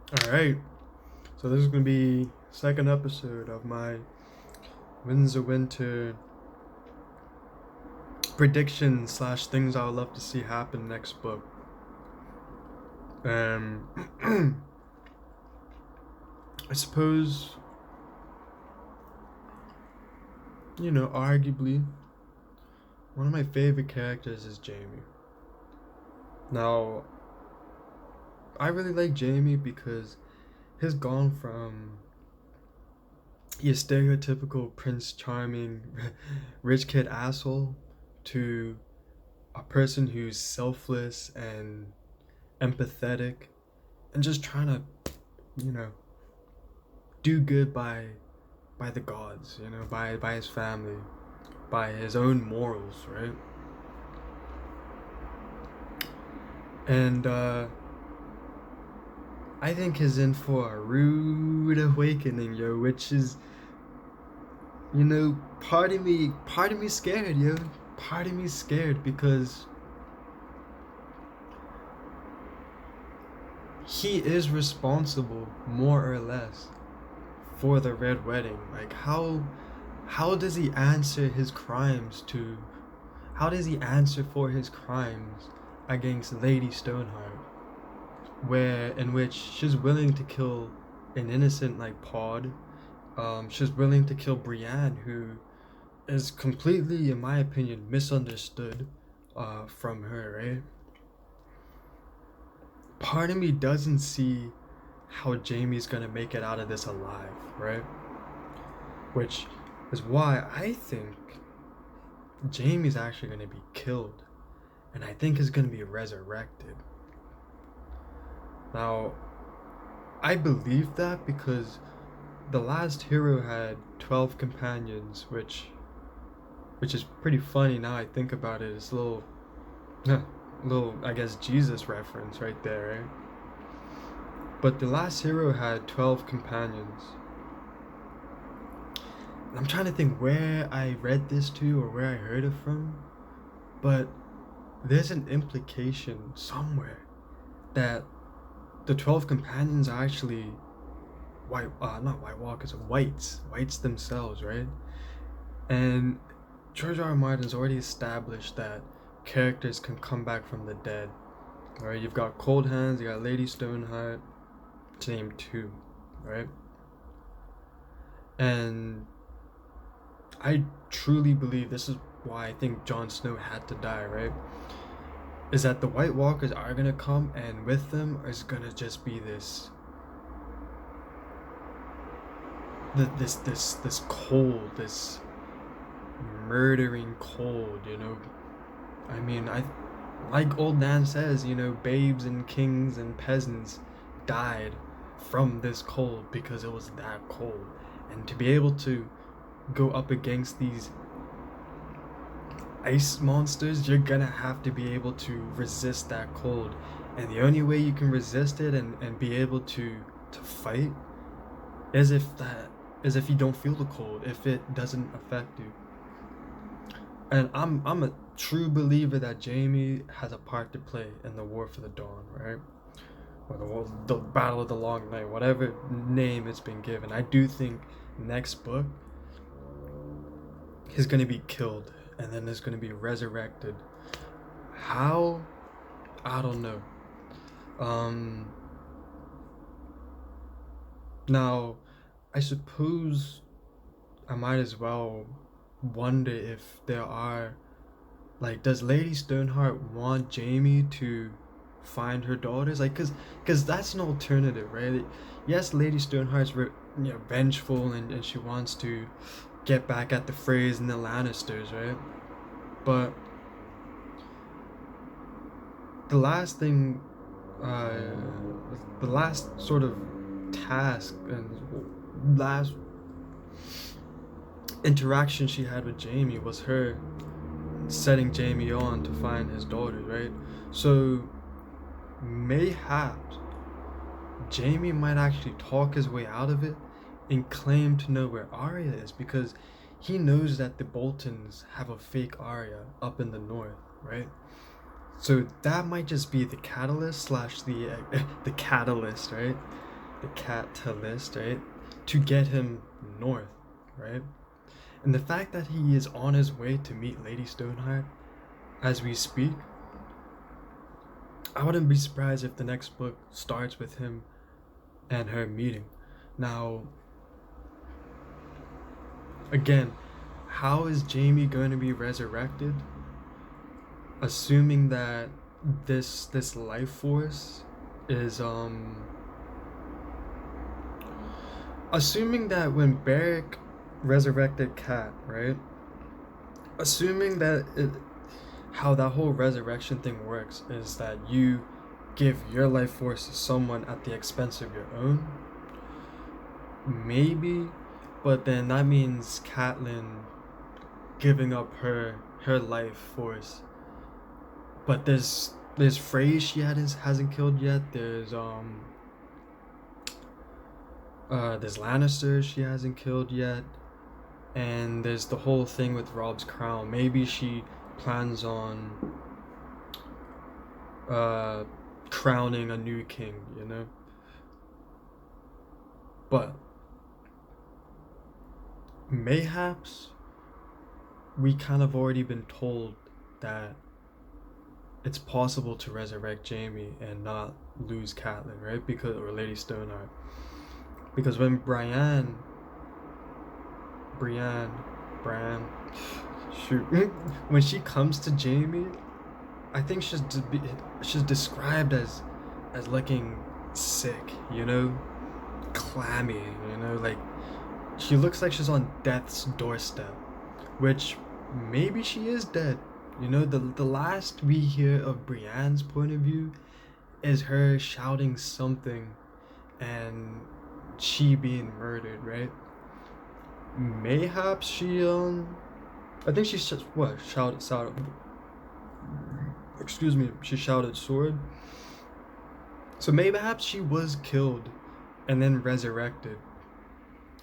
Alright, so this is going to be second episode of my Winds of Winter predictions slash things I would love to see happen next book. Um, I suppose, arguably, one of my favorite characters is Jamie. Now, I really like Jamie because he's gone from your stereotypical Prince Charming, rich kid asshole to a person who's selfless and empathetic and just trying to, you know, do good by the gods, by his family, by his own morals, right? And I think he's in for a rude awakening, yo, which is, part of me scared, yo. Part of me scared because he is responsible, more or less, for the Red Wedding. Like, how does he answer his crimes to how does he answer for his crimes against Lady Stoneheart, where in which she's willing to kill an innocent like Pod. She's willing to kill Brienne, who is completely, in my opinion, misunderstood from her, right? Part of me doesn't see how Jamie's gonna make it out of this alive, right? Which is why I think Jamie's actually gonna be killed, and I think he's gonna be resurrected. Now, I believe that because the last hero had 12 companions, which is pretty funny now I think about it. It's a little I guess Jesus reference right there, right? But the last hero had 12 companions. I'm trying to think where I read this to or where I heard it from, but there's an implication somewhere that the 12 companions are actually not White Walkers, whites themselves, right? And George R. R. Martin's already established that characters can come back from the dead. Alright, you've got Cold Hands, you got Lady Stoneheart, to name two, right? And I truly believe this is why I think Jon Snow had to die, right? Is that the White Walkers are gonna come, and with them is gonna just be this cold, this murdering cold, I mean, I like old Nan says, babes and kings and peasants died from this cold because it was that cold. And to be able to go up against these ice monsters, you're gonna have to be able to resist that cold. And the only way you can resist it and be able to fight is if you don't feel the cold, if it doesn't affect you. And I'm a true believer that Jamie has a part to play in the War for the Dawn, right? Or the Battle of the Long Night, whatever name it's been given. I do think next book he's gonna be killed, and then there's gonna be resurrected. How? I don't know. Um. Now, I suppose I might as well wonder if there are, like, does Lady Stoneheart want Jamie to find her daughters? Like, cause that's an alternative, right? Yes, Lady Stoneheart's vengeful, and she wants to get back at the Freys and the Lannisters, right? But the last thing, uh, the last sort of task and last interaction she had with Jamie was her setting Jamie on to find his daughters, right? So mayhaps Jamie might actually talk his way out of it and claim to know where Arya is because he knows that the Boltons have a fake Arya up in the north, right? So that might just be the catalyst slash the catalyst, right? the cat to list, right? To get him north, right? And the fact that he is on his way to meet Lady Sternheart as we speak, I wouldn't be surprised if the next book starts with him and her meeting. Now, again, how is Jaime going to be resurrected? Assuming that this life force is assuming that when Beric resurrected Cat, right? Assuming that how that whole resurrection thing works is that you give your life force to someone at the expense of your own. Maybe, but then that means Catelyn giving up her life force. But there's Frey she hasn't killed yet. There's Lannister she hasn't killed yet, and there's the whole thing with Rob's crown. Maybe she plans on crowning a new king, you know. But mayhaps we kind of already been told that it's possible to resurrect Jaime and not lose Catelyn, right? Or Lady Sternheart. Because when Brienne, when she comes to Jaime, I think she's described as looking sick, you know, clammy, you know, like she looks like she's on death's doorstep, which maybe she is dead. You know, the last we hear of Brienne's point of view is her shouting something and she being murdered, right? Mayhaps she I think she shouted excuse me, she shouted sword. So mayhaps she was killed and then resurrected.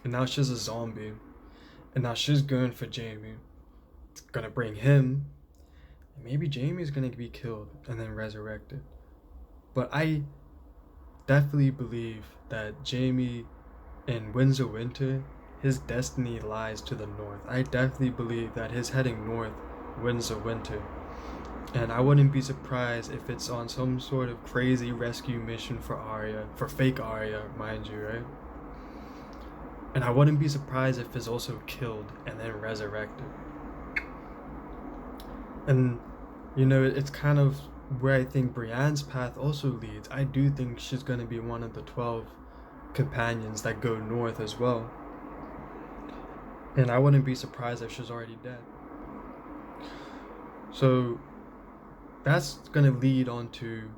And now she's a zombie. And now she's going for Jaime. It's gonna bring him. And maybe Jaime's gonna be killed and then resurrected. But I definitely believe that Jaime in Winds of Winter, his destiny lies to the north. I definitely believe that he's heading north, Winds of Winter. And I wouldn't be surprised if it's on some sort of crazy rescue mission for Arya, for fake Arya, mind you, right? And I wouldn't be surprised if he's also killed and then resurrected. And, you know, it's kind of where I think Brienne's path also leads. I do think she's going to be one of the 12 companions that go north as well. And I wouldn't be surprised if she's already dead. So that's going to lead on to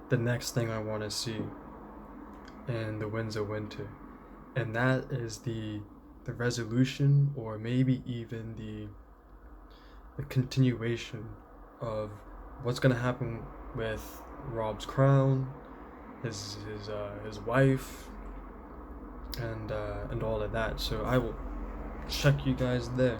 the next thing I want to see in the Winds of Winter. And that is the resolution, or maybe even the continuation of what's going to happen with Rob's crown, his wife, and all of that. So I will check you guys there.